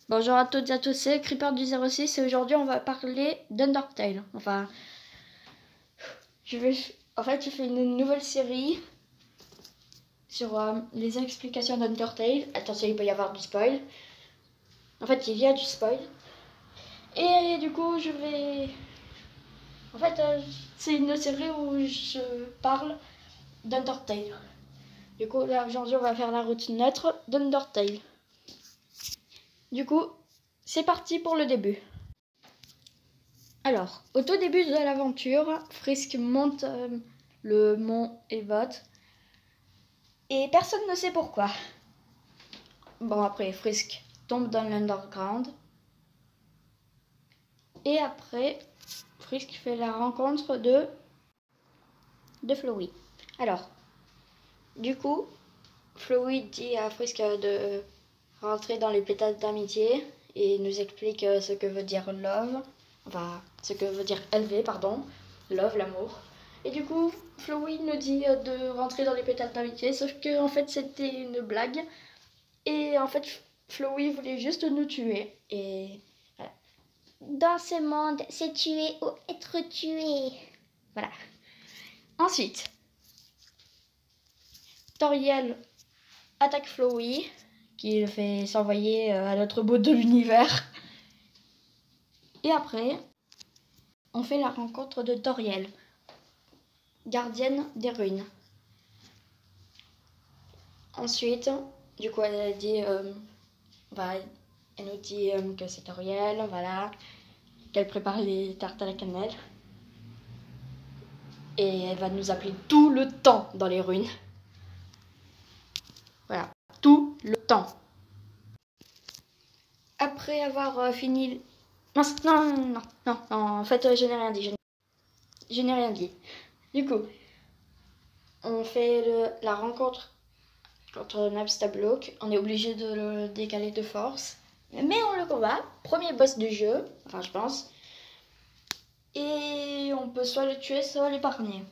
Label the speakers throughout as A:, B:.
A: Bonjour à toutes et à tous, c'est Creeper du 06 et aujourd'hui on va parler d'Undertale. Enfin, j'ai fait une nouvelle série sur les explications d'Undertale. Attention, il peut y avoir du spoil. En fait, il y a du spoil. Et du coup, c'est une série où je parle d'Undertale. Du coup, là, aujourd'hui, on va faire la route neutre d'Undertale. Du coup, c'est parti pour le début. Alors, au tout début de l'aventure, Frisk monte le mont Evot et personne ne sait pourquoi. Bon, après, Frisk tombe dans l'underground et après, Frisk fait la rencontre de Flowey. Alors, du coup, Flowey dit à Frisk de rentrer dans les pétales d'amitié et nous explique ce que veut dire love, enfin, ce que veut dire LV, pardon, love, l'amour. Et du coup, Flowey nous dit de rentrer dans les pétales d'amitié, sauf que en fait c'était une blague. Et en fait, Flowey voulait juste nous tuer. Et voilà. Dans ce monde, c'est tuer ou être tué. Voilà. Ensuite, Toriel attaque Flowey, qui le fait s'envoyer à l'autre bout de l'univers. Et après, on fait la rencontre de Toriel, gardienne des ruines. Ensuite, du coup, elle dit, elle nous dit que c'est Toriel, voilà, qu'elle prépare les tartes à la cannelle. Et elle va nous appeler tout le temps dans les ruines. Voilà, tout le temps. Après avoir fini... Non, en fait, je n'ai rien dit. Je n'ai rien dit. Du coup, on fait la rencontre contre Nabstablook. On est obligé de le décaler de force. Mais on le combat. Premier boss du jeu, enfin je pense. Et on peut soit le tuer, soit l'épargner.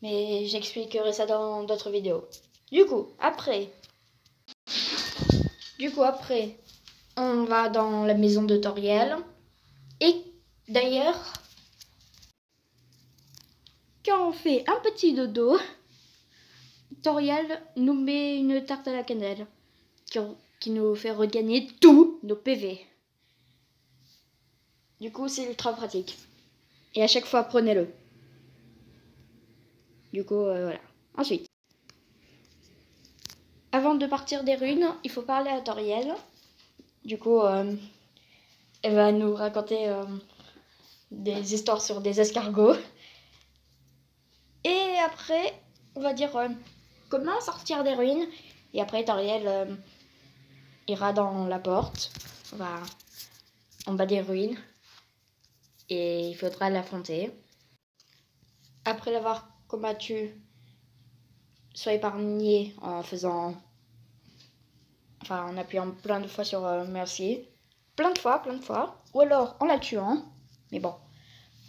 A: Mais j'expliquerai ça dans d'autres vidéos. Du coup, après, on va dans la maison de Toriel. Et d'ailleurs, quand on fait un petit dodo, Toriel nous met une tarte à la cannelle qui nous fait regagner tous nos PV. Du coup, c'est ultra pratique. Et à chaque fois, prenez-le. Du coup, voilà. Ensuite, avant de partir des ruines, il faut parler à Toriel. Du coup, elle va nous raconter des histoires sur des escargots. Et après, on va dire comment sortir des ruines. Et après, Toriel ira dans la porte, en bas des ruines. Et il faudra l'affronter. Après l'avoir combattu, soit épargné en appuyant plein de fois sur merci. Plein de fois. Ou alors en la tuant. Mais bon,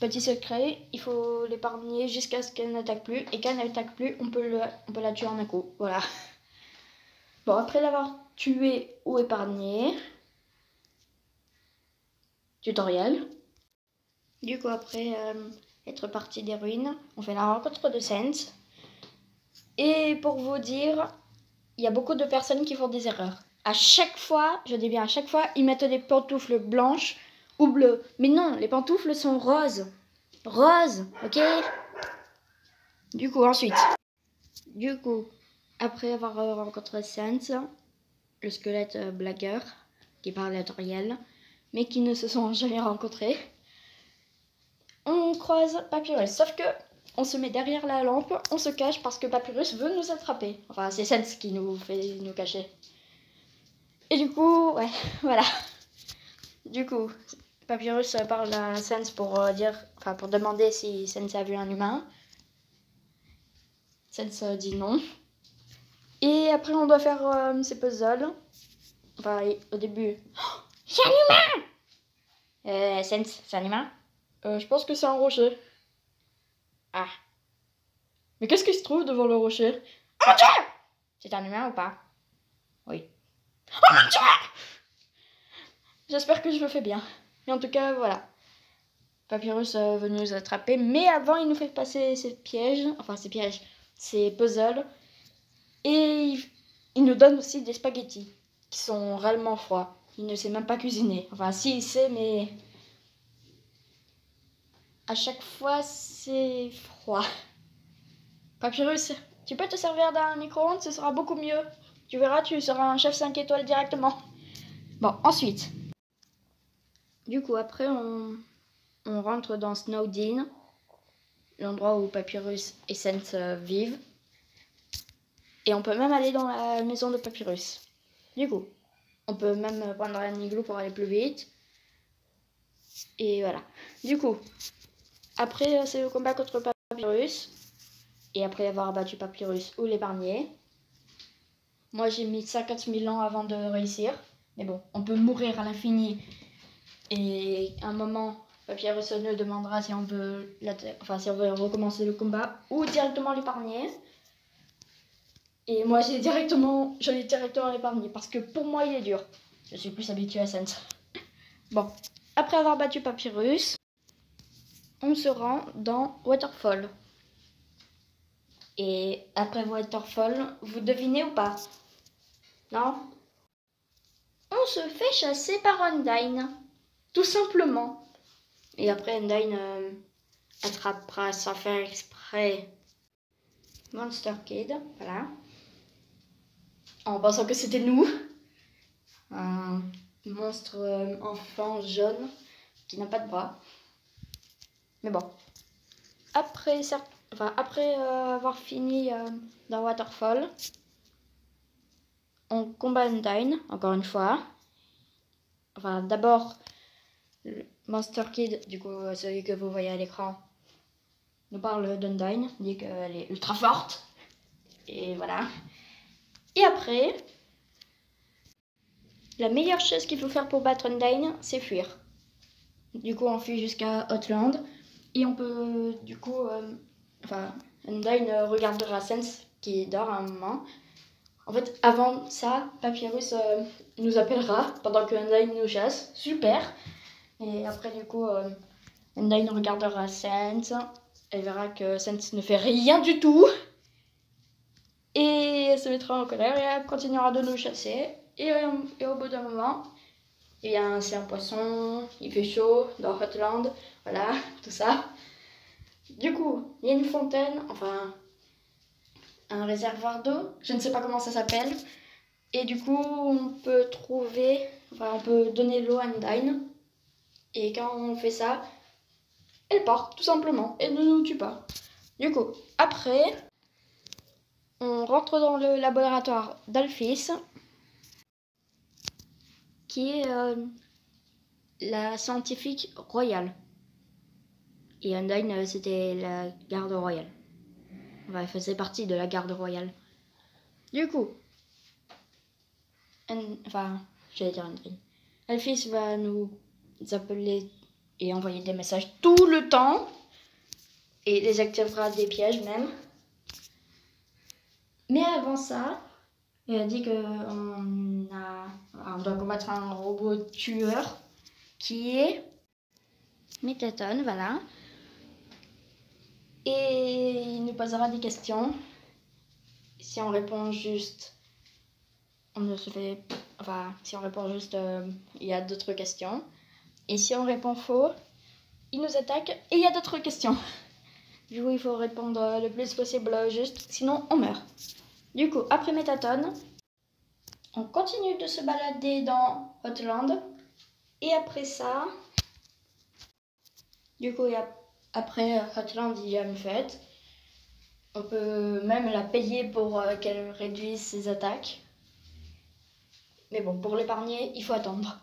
A: petit secret, il faut l'épargner jusqu'à ce qu'elle n'attaque plus. Et quand elle n'attaque plus, on peut la tuer en un coup. Voilà. Bon, après l'avoir tué ou épargné, tutoriel. Du coup, après être parti des ruines, on fait la rencontre de Sense. Et pour vous dire, il y a beaucoup de personnes qui font des erreurs. À chaque fois, je dis bien à chaque fois, ils mettent des pantoufles blanches ou bleues. Mais non, les pantoufles sont roses. Roses, ok? Du coup, après avoir rencontré Sense, le squelette blagueur, qui parle à Toriel, mais qui ne se sont jamais rencontrés, on croise Papyrus. Sauf que on se met derrière la lampe, on se cache parce que Papyrus veut nous attraper. Enfin, c'est Sense qui nous fait nous cacher. Et du coup, ouais, voilà. Du coup, Papyrus parle à Sense pour demander si Sense a vu un humain. Sense dit non. Et après, on doit faire ces puzzles. Enfin, au début, oh, c'est un humain! Sense, c'est un humain? Je pense que c'est un rocher. Ah. Mais qu'est-ce qui se trouve devant le rocher? Oh mon Dieu! C'est un humain ou pas? Oui. Oh mon Dieu! J'espère que je le fais bien. Mais en tout cas, voilà. Papyrus veut nous attraper. Mais avant, il nous fait passer ses pièges. Enfin, ses pièges. Ses puzzles. Et il nous donne aussi des spaghettis. Qui sont réellement froids. Il ne sait même pas cuisiner. Enfin, si, il sait, mais... à chaque fois, c'est froid. Papyrus, tu peux te servir d'un micro-ondes, ce sera beaucoup mieux. Tu verras, tu seras un chef 5 étoiles directement. Bon, ensuite. Du coup, après, on rentre dans Snowdin, l'endroit où Papyrus et Sense vivent. Et on peut même aller dans la maison de Papyrus. Du coup, on peut même prendre un igloo pour aller plus vite. Et voilà. Du coup, après, c'est le combat contre Papyrus. Et après avoir battu Papyrus ou l'épargner. Moi, j'ai mis 50 000 ans avant de réussir. Mais bon, on peut mourir à l'infini. Et à un moment, Papyrus nous demandera si on veut, si on veut recommencer le combat ou directement l'épargner. Et moi, je l'ai directement épargné parce que pour moi, il est dur. Je suis plus habituée à Sense. Bon, après avoir battu Papyrus, on se rend dans Waterfall. Et après Waterfall, vous devinez ou pas? Non? On se fait chasser par Undyne. Tout simplement. Et après, Undyne attrapera sans faire exprès Monster Kid. Voilà. En pensant que c'était nous. Un monstre enfant jaune qui n'a pas de bras. Mais bon. Après avoir fini dans Waterfall, on combat Undyne, encore une fois. Enfin, d'abord, le Monster Kid, du coup, celui que vous voyez à l'écran, nous parle d'Undyne, dit qu'elle est ultra forte. Et voilà. Et après, la meilleure chose qu'il faut faire pour battre Undyne, c'est fuir. Du coup, on fuit jusqu'à Hotland. Et on peut, du coup, Undyne regardera Sense qui dort à un moment. En fait, avant ça, Papyrus nous appellera pendant que Undyne nous chasse. Super. Et après, du coup, Undyne regardera Sense. Elle verra que Sense ne fait rien du tout. Et elle se mettra en colère et elle continuera de nous chasser. Et au bout d'un moment, eh bien, c'est un poisson, il fait chaud dans Hotland. Voilà, tout ça. Du coup, il y a une fontaine, enfin, un réservoir d'eau. Je ne sais pas comment ça s'appelle. Et du coup, on peut donner l'eau à Undyne. Et quand on fait ça, elle part, tout simplement. Elle ne nous tue pas. Du coup, après, on rentre dans le laboratoire d'Alphys, qui est la scientifique royale. Et Undyne, c'était la garde royale. Enfin, elle faisait partie de la garde royale. Du coup, j'allais dire Undyne. Alphys va nous appeler et envoyer des messages tout le temps. Et désactivera des pièges même. Mais avant ça, elle a dit qu'on doit combattre un robot tueur qui est Métaton, voilà. Et il nous posera des questions. Si on répond juste, si on répond juste, il y a d'autres questions. Et si on répond faux, il nous attaque et il y a d'autres questions. Du coup, il faut répondre le plus possible juste, sinon on meurt. Du coup, après Métaton, on continue de se balader dans Hotland. Et après ça, du coup, après Hotland, il y a une fête. On peut même la payer pour qu'elle réduise ses attaques. Mais bon, pour l'épargner, il faut attendre.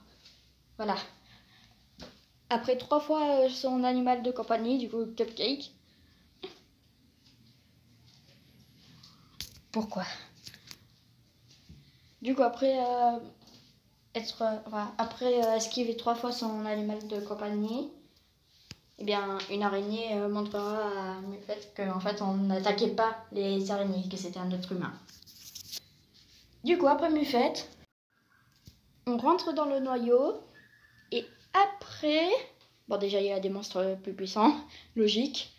A: Voilà. Après 3 fois son animal de compagnie, du coup, Cupcake. Pourquoi? Du coup, après esquiver 3 fois son animal de compagnie, eh bien, une araignée montrera à Muffet qu'en fait, on n'attaquait pas les araignées, que c'était un être humain. Du coup, après Muffet, on rentre dans le noyau Et après... Bon, déjà, il y a des monstres plus puissants, logique.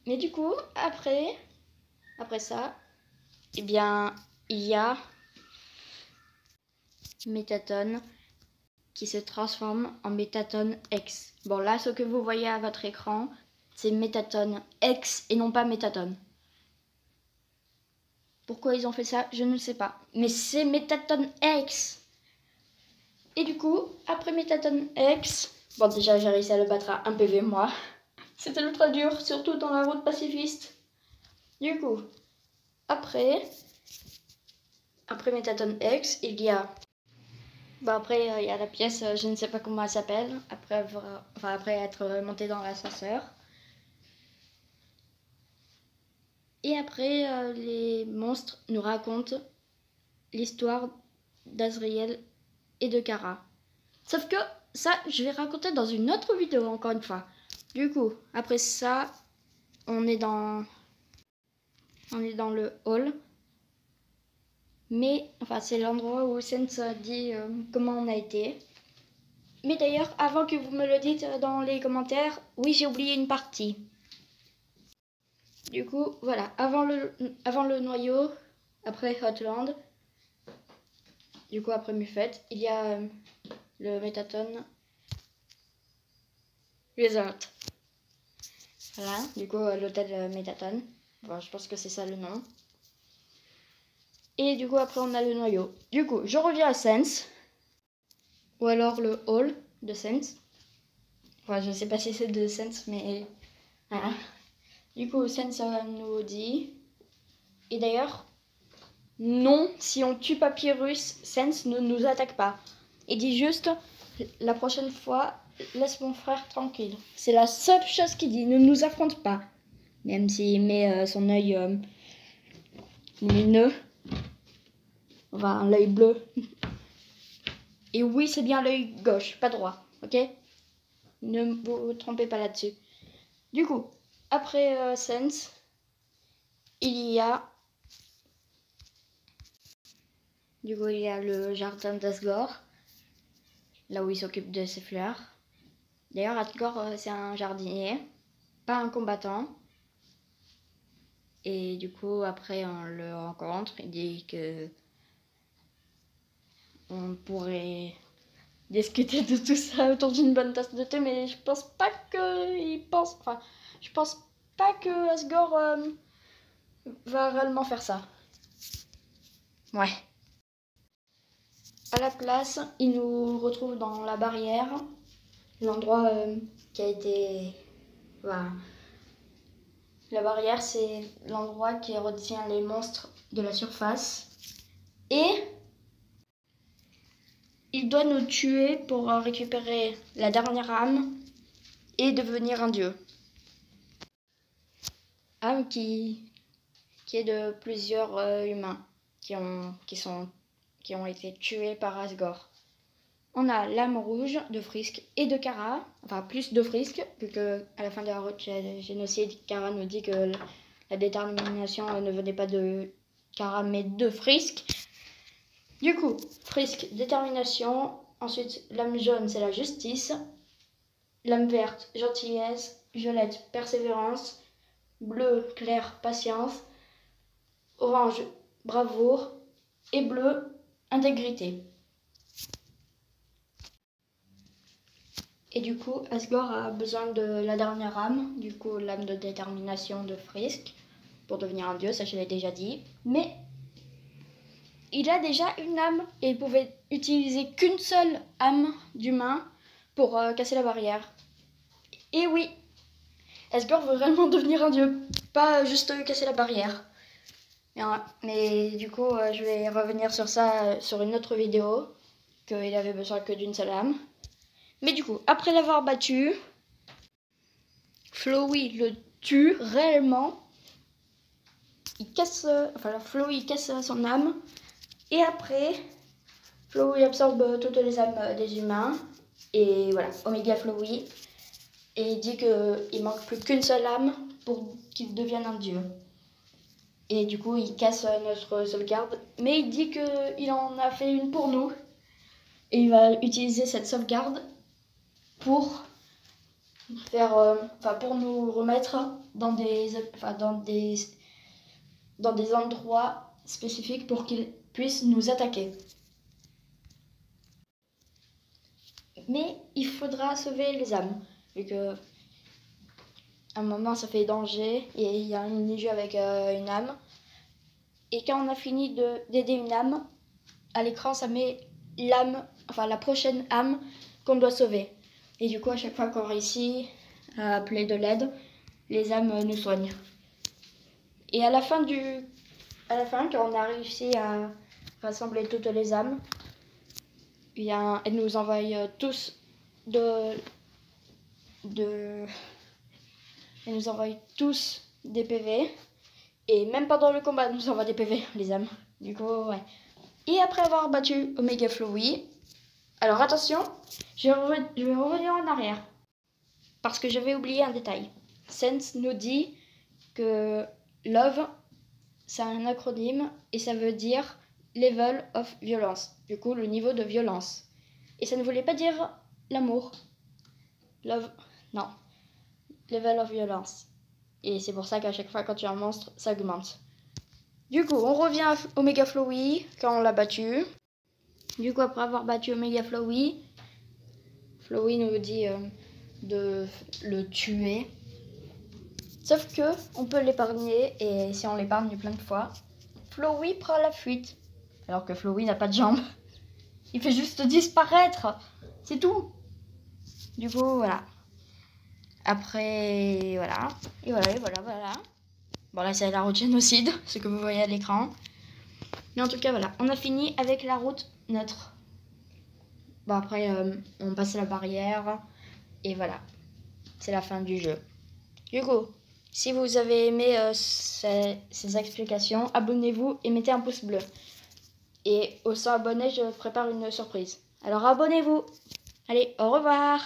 A: Mais du coup, après ça, eh bien, il y a Métatone qui se transforme en Métatone X. Bon, là, ce que vous voyez à votre écran, c'est Métatone X et non pas Métatone. Pourquoi ils ont fait ça, je ne sais pas. Mais c'est Métatone X. Et du coup, après Métatone X... Bon, déjà, j'ai réussi à le battre à 1 PV, moi. C'était ultra dur, surtout dans la route pacifiste. Du coup, après Métatone X, il y a... Bon, après, il y a la pièce, je ne sais pas comment elle s'appelle, après être monté dans l'ascenseur. Et après, les monstres nous racontent l'histoire d'Azriel et de Kara. Sauf que ça, je vais raconter dans une autre vidéo, encore une fois. Du coup, après ça, on est dans le hall. Mais, enfin, c'est l'endroit où Sens dit comment on a été. Mais d'ailleurs, avant que vous me le dites dans les commentaires, oui, j'ai oublié une partie. Du coup, voilà, avant le noyau, après Hotland, du coup, après Muffet, il y a le Métatone Resort. Voilà, du coup, l'hôtel Métatone. Bon, je pense que c'est ça le nom. Et du coup, après, on a le noyau. Du coup, je reviens à Sens. Ou alors le hall de Sens. Enfin, je sais pas si c'est de Sens, mais voilà. Du coup, Sens nous dit... Et d'ailleurs, non, si on tue Papyrus, Sens ne nous attaque pas. Il dit juste, la prochaine fois, laisse mon frère tranquille. C'est la seule chose qu'il dit, ne nous affronte pas. Même s'il met son œil lumineux. Enfin, l'œil bleu. Et oui, c'est bien l'œil gauche, pas droit, ok? Ne vous trompez pas là-dessus. Du coup, après Sens, il y a le jardin d'Asgore, là où il s'occupe de ses fleurs. D'ailleurs, Asgore, c'est un jardinier, pas un combattant. Et du coup, après, on le rencontre. Il dit que on pourrait discuter de tout ça autour d'une bonne tasse de thé, mais je pense pas qu'il pense... Enfin, je pense pas que Asgore va réellement faire ça. Ouais. À la place, il nous retrouve dans la barrière, l'endroit qui a été... Voilà. La barrière, c'est l'endroit qui retient les monstres de la surface. Et il doit nous tuer pour récupérer la dernière âme et devenir un dieu. Âme qui est de plusieurs humains qui ont été tués par Asgore. On a l'âme rouge de Frisk et de Kara, enfin plus de Frisk, vu que à la fin de la route génocide, Kara nous dit que la détermination ne venait pas de Kara mais de Frisk. Du coup, Frisk, détermination. Ensuite, l'âme jaune, c'est la justice. L'âme verte, gentillesse. Violette, persévérance. Bleu, clair, patience. Orange, bravoure. Et bleu, intégrité. Et du coup, Asgore a besoin de la dernière âme, du coup l'âme de détermination de Frisk, pour devenir un dieu, ça je l'ai déjà dit. Mais il a déjà une âme et il pouvait utiliser qu'une seule âme d'humain pour casser la barrière. Et oui, Asgore veut vraiment devenir un dieu, pas juste casser la barrière. Mais du coup, je vais revenir sur ça sur une autre vidéo, qu'il avait besoin que d'une seule âme. Mais du coup, après l'avoir battu, Flowey le tue réellement. Flowey casse son âme. Et après, Flowey absorbe toutes les âmes des humains. Et voilà, Omega Flowey. Et il dit qu'il manque plus qu'une seule âme pour qu'il devienne un dieu. Et du coup, il casse notre sauvegarde. Mais il dit qu'il en a fait une pour nous. Et il va utiliser cette sauvegarde pour faire, pour nous remettre dans des endroits spécifiques pour qu'ils puissent nous attaquer. Mais il faudra sauver les âmes, vu que à un moment ça fait danger et il y a un mini-jeu avec une âme. Et quand on a fini d'aider une âme, à l'écran ça met l'âme, la prochaine âme qu'on doit sauver. Et du coup à chaque fois qu'on réussit à appeler de l'aide, les âmes nous soignent. Et à la fin quand on a réussi à rassembler toutes les âmes, elle nous envoie tous elle nous envoie tous des PV. Et même pendant le combat, elle nous envoie des PV, les âmes. Du coup, ouais. Et après avoir battu Omega Flowey, alors attention, je vais revenir en arrière. Parce que j'avais oublié un détail. Sense nous dit que Love, c'est un acronyme et ça veut dire Level of Violence. Du coup, le niveau de violence. Et ça ne voulait pas dire l'amour. Love, non. Level of Violence. Et c'est pour ça qu'à chaque fois quand tu as un monstre, ça augmente. Du coup, on revient à Omega Flowey quand on l'a battu. Du coup, après avoir battu Omega Flowey, Flowey nous dit de le tuer. Sauf que on peut l'épargner et si on l'épargne plein de fois, Flowey prend la fuite. Alors que Flowey n'a pas de jambes. Il fait juste disparaître. C'est tout. Du coup, voilà. Après, voilà. Et voilà. Bon, là, c'est la route génocide, ce que vous voyez à l'écran. Mais en tout cas, voilà. On a fini avec la route neutre. Bon, après, on passe la barrière. Et voilà. C'est la fin du jeu. Du coup, si vous avez aimé ces explications, abonnez-vous et mettez un pouce bleu. Et aux 100 abonnés, je prépare une surprise. Alors, abonnez-vous. Allez, au revoir.